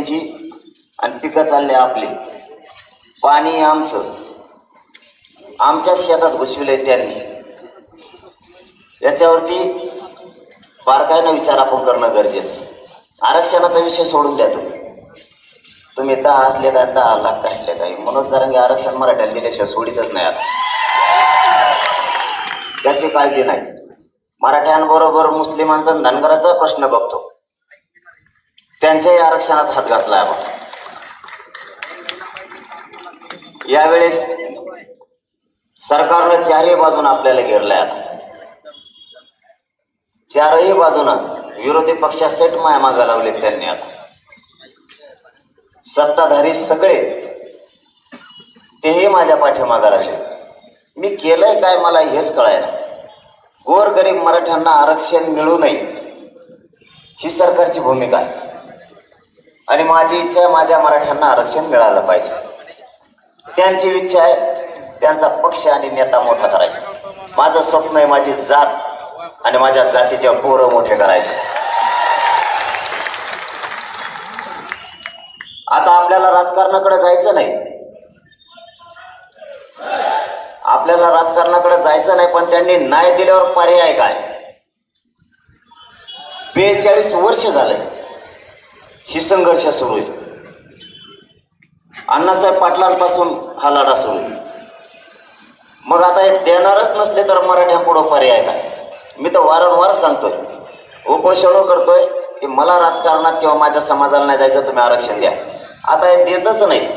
त्यांची आणि पिकं चालले आपले. पाणी आमचं, आमच्या शेतात घुसविले त्यांनी. याच्यावरती बारकाईनं विचार आपण करणं गरजेचं आहे. आरक्षणाचा विषय सोडून द्या. तुम्ही 10 असले काय 10 लाख काढले काय, मनोज जरांगे आरक्षण मराठ्याला दिल्याशिवाय सोडितच नाही. आता त्याची काळजी नाही. मराठ्यांबरोबर मुस्लिमांचा धनगराचा प्रश्न बघतो, त्यांच्याही आरक्षणात हात घातला आपण. यावेळेस सरकारनं चारही बाजून आपल्याला घेरलंय. आता चारही बाजूनं विरोधी पक्षासेट माया मागा लावलेत त्यांनी. आता सत्ताधारी सगळे तेही माझ्या पाठीमागा लागले. मी केलंय काय मला हेच कळायला. गोरगरीब मराठ्यांना आरक्षण मिळू नये ही सरकारची भूमिका आहे. आणि माझी इच्छा आहे माझ्या मराठ्यांना आरक्षण मिळालं पाहिजे. त्यांची इच्छा आहे त्यांचा पक्ष आणि नेता मोठा करायचा. माझं स्वप्न आहे माझी जात आणि माझ्या जातीचे पोरं मोठे करायचे. आता आपल्याला राजकारणाकडे जायचं नाही. आपल्याला राजकारणाकडे जायचं नाही, पण त्यांनी न्याय दिल्यावर पर्याय काय? 42 वर्ष झाले ही संघर्ष सुरू आहे. अण्णासाहेब पाटलांपासून हा लढा सुरू आहे. मग आता हे देणारच नसले तर मराठ्यांपुढं पर्याय काय? मी तर वारंवार सांगतोय, उपोषण करतोय की मला राजकारणात किंवा माझ्या समाजाला नाही जायचं, तुम्ही आरक्षण द्या. आता हे देतच नाही.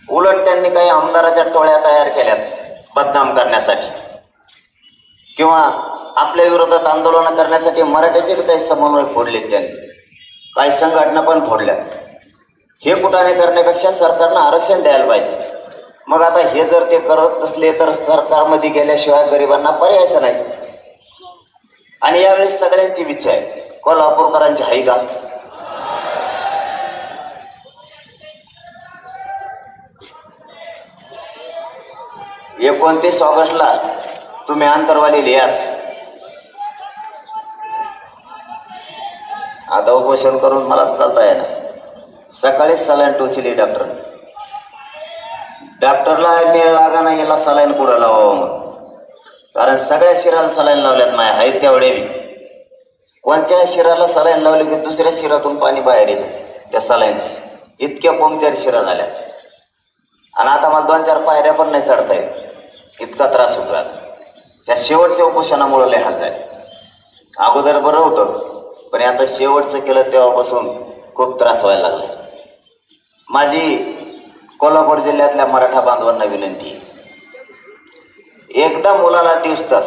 उलट त्यांनी काही आमदाराच्या टोळ्या तयार केल्यात बदनाम करण्यासाठी किंवा आपल्या विरोधात आंदोलन करण्यासाठी. मराठ्याचे काही समन्वय फोडलेत त्यांनी, काही संघटना पण फोडल्या. हे कुठाने करण्यापेक्षा सरकारनं आरक्षण द्यायला पाहिजे. मग आता हे जर ते करत नसले तर सरकारमध्ये गेल्याशिवाय गरिबांना पर्यायच नाही. आणि यावेळेस सगळ्यांची इच्छा आहे, कोल्हापूरकरांची आहे का? एकोणतीस ऑगस्टला तुम्ही आंतरवाली लिहाच. आता उपोषण करून मला चालता येणार. सकाळीच सलाईन टोचली डॉक्टरला मी लागा नाही याला सलाईन कुठं लावावं मग, कारण सगळ्या शिराला सलाईन लावल्यात माया आहेत तेवढे. कोणत्या शिराला सलाईन लावली की दुसऱ्या शिरातून पाणी बाहेर येतं त्या सलाईनचं. इतक्या पंक्चर शिरा झाल्या. आणि आता मला 2-4 पायऱ्या पण नाही चढता येत, इतका त्रास होतो. आता त्या शेवटच्या उपोषणामुळे लय हाल झाले. अगोदर बरं होतं, पण आता शेवटचं केलं तेव्हापासून खूप त्रास व्हायला लागला. माझी कोल्हापूर जिल्ह्यातल्या मराठा बांधवांना विनंती, एकदा मुलाला दिवस तर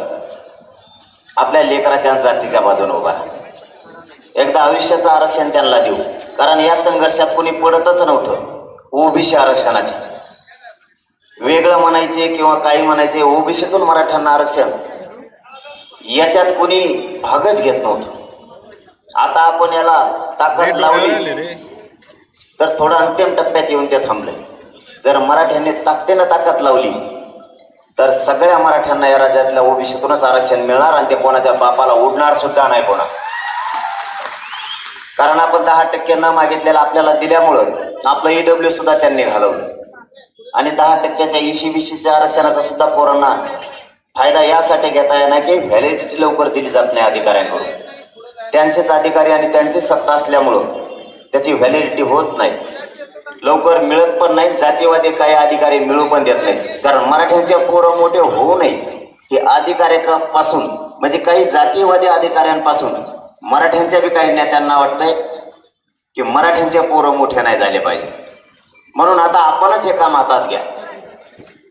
आपल्या लेकराच्या जातीच्या बाजूने उभा राहा. एकदा आयुष्याचं आरक्षण त्यांना देऊ, कारण या संघर्षात कोणी पडतच नव्हतं. ओबीसी आरक्षणाचे वेगळं म्हणायचे किंवा काही म्हणायचे, ओबीसीतून मराठ्यांना आरक्षण याच्यात कोणी भागच घेत नव्हतं. आता आपण याला ताकद लावली तर थोडं अंतिम टप्प्यात येऊन ते थांबले. जर मराठ्यांनी ताकदीनं ताकद लावली तर सगळ्या मराठ्यांना या राज्यातल्या ओबीसीतूनच आरक्षण मिळणार. आणि ते कोणाच्या बापाला उडणार सुद्धा नाही कोणा. कारण आपण 10% न मागितलेलं आपल्याला दिल्यामुळं आपलं ईडब्ल्यू सुद्धा त्यांनी घालवलं. आणि 10%च्या ECBCच्या आरक्षणाचा सुद्धा पोरांना फायदा यासाठी घेता येणार की व्हॅलिडिटी लवकर दिली जात नाही अधिकाऱ्यांकडून. त्यांचेच अधिकारी आणि त्यांची सत्ता असल्यामुळं त्याची व्हॅलिडिटी होत नाही, लवकर मिळत पण नाही. जातीवादी काही अधिकारी मिळू पण देत नाही. कारण मराठ्यांचे पोरं मोठे होऊ नये हे अधिकाऱ्यापासून, म्हणजे काही जातीवादी अधिकाऱ्यांपासून मराठ्यांच्या बी काही नेत्यांना वाटतंय की मराठ्यांचे पोरं मोठे नाही झाले पाहिजे. म्हणून आता आपणच हे काम हातात घ्या.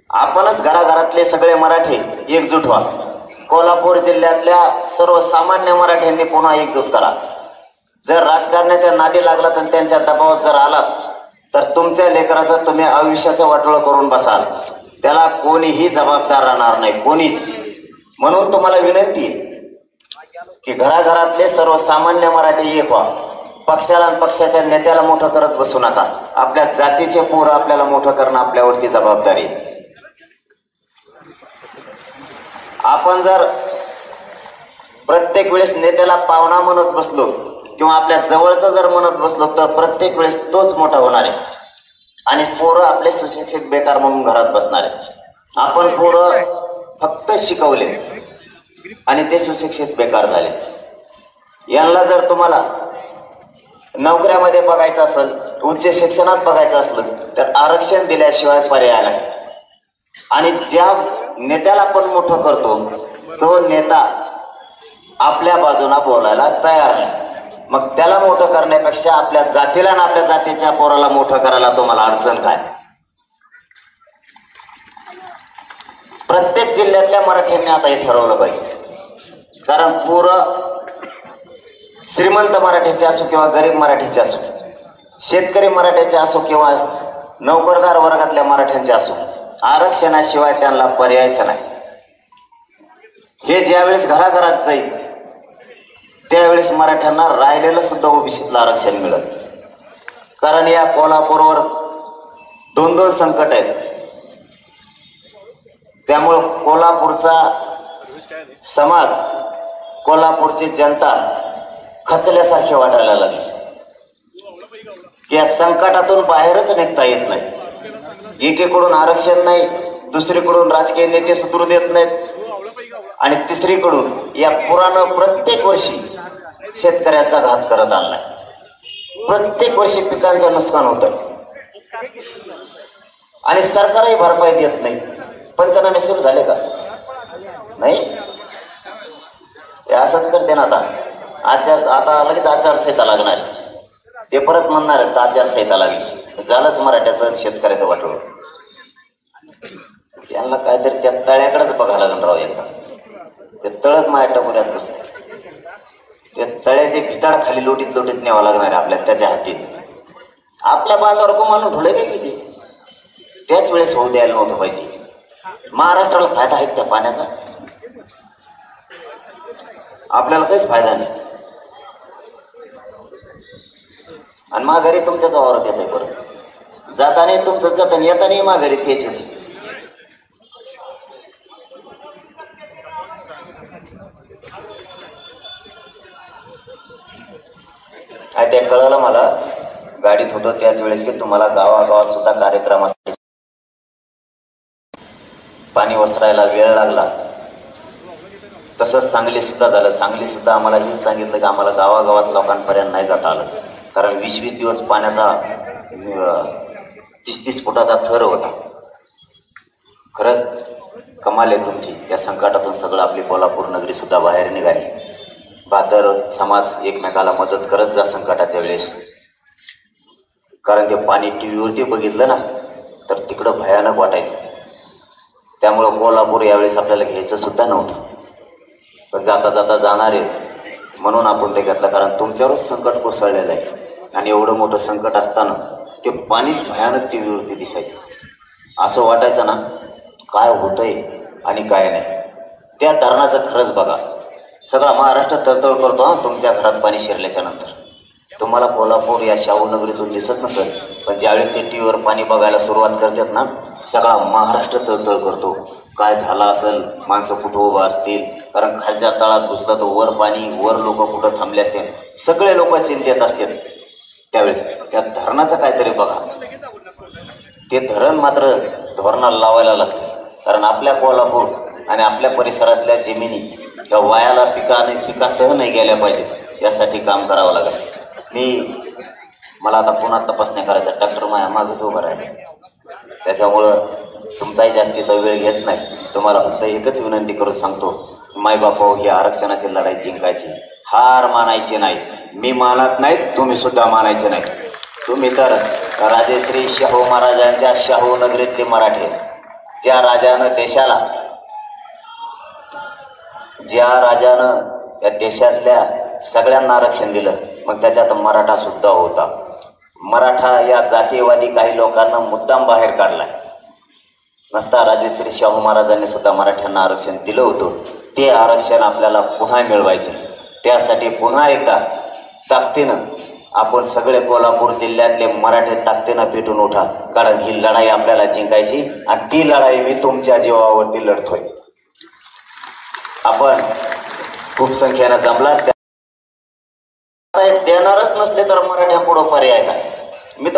आपणच घराघरातले सगळे मराठी एकजूट व्हा. कोल्हापूर जिल्ह्यातल्या सर्वसामान्य मराठ्यांनी पुन्हा एकजूट करा. जर राजकारणाच्या नादी लागला तर त्यांच्या दबावात जर आलात तर तुमच्या लेकराचं तुम्ही आयुष्याचं वाटोळं करून बसाल. त्याला कोणीही जबाबदार राहणार नाही, कोणीच. म्हणून तुम्हाला विनंती आहे की घराघरातले सर्वसामान्य मराठी एक व्हा. पक्षाला आणि पक्षाच्या नेत्याला मोठं करत बसू नका. आपल्या जातीचे पोरं आपल्याला मोठं करणं आपल्यावरती जबाबदारी आहे. आपण जर प्रत्येक वेळेस नेत्याला पावणा म्हणत बसलो किंवा आपल्या जवळचं जर म्हणत बसलो तर प्रत्येक वेळेस तोच मोठा होणार आहे आणि पोरं आपले सुशिक्षित बेकार म्हणून घरात बसणार आहे. आपण पोरं फक्त शिकवले आणि ते सुशिक्षित बेकार झाले. यांना जर तुम्हाला नोकऱ्यामध्ये बघायचं असेल, उच्च शिक्षणात बघायचं असलं तर आरक्षण दिल्याशिवाय पर्याय नाही. आणि ज्या नेत्याला आपण मोठं करतो तो नेता आपल्या बाजूला बोलायला तयार नाही. मग त्याला मोठं करण्यापेक्षा आपल्या जातीला आणि आपल्या जातीच्या पोराला मोठं करायला तुम्हाला अडचण काय? प्रत्येक जिल्ह्यातल्या मराठ्यांनी आता हे ठरवलं पाहिजे. कारण पोरं श्रीमंत मराठीचे असो किंवा गरीब मराठीचे असो, शेतकरी मराठ्याचे असो किंवा नोकरदार वर्गातल्या मराठ्यांचे असो, आरक्षणाशिवाय त्यांना पर्यायच नाही. हे ज्यावेळेस घराघरात जाईल त्यावेळेस मराठ्यांना राहिलेलं सुद्धा ओबीसीतलं आरक्षण मिळत. कारण या कोल्हापूरवर 2 संकट आहेत. त्यामुळं कोल्हापूरचा समाज, कोल्हापूरची जनता खचल्यासारखे वाटायला लागली. या संकटातून बाहेरच निघता येत नाही. एकीकडून आरक्षण नाही, दुसरीकडून राजकीय नेते सुधरू देत नाहीत आणि तिसरीकडून या पुरानं प्रत्येक वर्षी शेतकऱ्याचा घात करत आणलाय. प्रत्येक वर्षी पिकांचं नुकसान होतं आणि सरकारही भरपाई देत नाही. पंचनामे सुरू झाले का? नाही. हे असंच करते ना. आता लगेच आचारसंहिता लागणार. ते परत म्हणणार आचारसंहिता लागली. झालंच मराठ्याचं शेतकऱ्याचं वाटोळं. यांना काहीतरी त्या तळ्याकडेच बघायला लागणार राव. एकदा ते तळच माया टकोऱ्यात बसते. त्या तळ्याचे भिताड खाली लोटीत लोटीत न्यावं लागणार आहे आपल्या त्याच्या हातीत. आपल्या बांधावर मानून ढोळे काय किती त्याच वेळेस होऊ द्यायला नव्हतं पाहिजे. महाराष्ट्राला फायदा आहे त्या पाण्याचा? आपल्याला काहीच फायदा नाही. आणि माघारी तुमच्याच वावरात येत आहे. परत जाताना तुमचं जाताना येताना माघारी तेच येते. ते कळलं मला. गाडीत होतो त्याच वेळेस की तुम्हाला गावागावात सुद्धा कार्यक्रम असते. पाणी वसरायला वेळ लागला. तसंच सांगली सुद्धा झालं. सांगली सुद्धा आम्हाला हेच सांगितलं की आम्हाला गावागावात लोकांपर्यंत नाही जाता आलं. कारण 20-20 दिवस पाण्याचा 30-30 फुटाचा थर होता. खरंच कमाल आहे तुमची. या संकटातून सगळं आपली कोल्हापूर नगरी सुद्धा बाहेर निघाली. बादर समाज एकमेकाला मदत करत जा संकटाच्या वेळेस. कारण ते पाणी टीव्हीवरती बघितलं ना तर तिकडं भयानक वाटायचं. त्यामुळं कोल्हापूर यावेळेस आपल्याला घ्यायचं सुद्धा नव्हतं. पण जाता जाता जाणार आहेत म्हणून आपण ते घेतलं. कारण तुमच्यावरच संकट कोसळलेलं आहे आणि एवढं मोठं संकट असताना ते पाणीच भयानक टीव्हीवरती दिसायचं. असं वाटायचं ना काय होतंय आणि काय नाही. त्या धरणाचं खरंच बघा. सगळा महाराष्ट्र तळतळ करतो हा तुमच्या घरात पाणी शिरल्याच्या नंतर. तुम्हाला कोल्हापूर या शाहू नगरीतून दिसत नसेल, पण ज्यावेळेस ते टीव्हीवर पाणी बघायला सुरुवात करतात ना सगळा महाराष्ट्र तळतळ करतो. काय झालं असेल, माणसं कुठं उभं असतील. कारण खालच्या तळात घुसला तर वर पाणी, वर लोक कुठं थांबले असतील. सगळे लोक चिंतेत असतात. त्यावेळेस त्या धरणाचं काहीतरी बघा. ते धरण मात्र धोरणाला लावायला लागते. कारण आपल्या कोल्हापूर आणि आपल्या परिसरातल्या जमिनी त्या वायाला पिकासह नाही गेल्या पाहिजेत यासाठी काम करावं लागेल. मला आता पुन्हा तपासण्या करायचा. डॉक्टर माया मागच उभं राहिले. त्याच्यामुळं तुमचाही जास्तीचा वेळ घेत नाही. तुम्हाला फक्त एकच विनंती करून सांगतो, मायबापाओ ही आरक्षणाची लढाई जिंकायची, हार मानायची नाही. मी मानत नाहीत, तुम्ही सुद्धा मानायचे नाही. तुम्ही तर राजेश्री शाहू महाराजांच्या शाहू नगरीतले मराठे. ज्या राजानं या देशातल्या सगळ्यांना आरक्षण दिलं, मग त्याच्यात मराठा सुद्धा होता. मराठा या जातीयवादी काही लोकांना मुद्दाम बाहेर काढलाय. नसता राजेश्री शाहू महाराजांनी सुद्धा मराठ्यांना आरक्षण दिलं होतं. ते आरक्षण आपल्याला पुन्हा मिळवायचं. त्यासाठी पुन्हा एकदा ताकदीनं आपण सगळे कोल्हापूर जिल्ह्यातले मराठे ताकदीनं पेटून उठा. कारण ही लढाई आपल्याला जिंकायची आणि ती लढाई मी तुमच्या जीवावरती लढतोय. आपण खूप संख्येनं जमला.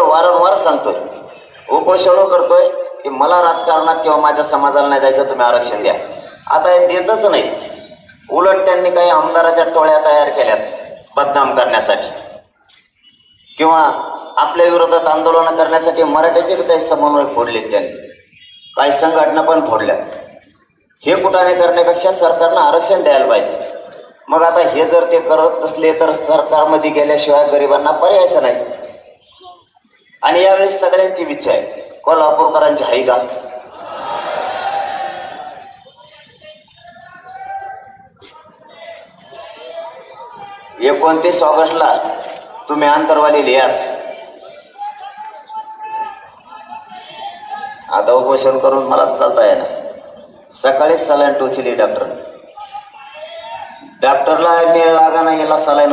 वारंवार सांगतोय, उपोषण करतोय की मला राजकारणात किंवा माझ्या समाजाला नाही जायचं, तुम्ही आरक्षण द्या. आता हे देतच नाही, उलट त्यांनी काही आमदाराच्या टोळ्या तयार केल्यात बदनाम करण्यासाठी किंवा आपल्या विरोधात आंदोलन करण्यासाठी. मराठ्याचे बी काही समन्वय फोडलेत त्यांनी, काही संघटना पण फोडल्या. हे कुठाने करण्यापेक्षा सरकारनं आरक्षण द्यायला पाहिजे. मग आता हे जर ते करत असले तर सरकारमध्ये गेल्याशिवाय गरिबांना पर्यायच नाही. आणि यावेळेस सगळ्यांची इच्छा आहे, कोल्हापूरकरांची आहे का? एकोणतीस ऑगस्टला तुम्ही आंतरवाली लिहाच. आता उपोषण करून मला चालता येणार. सकाळीच सलाईन टोचली डॉक्टरला, मी लागा नाही याला सलाईन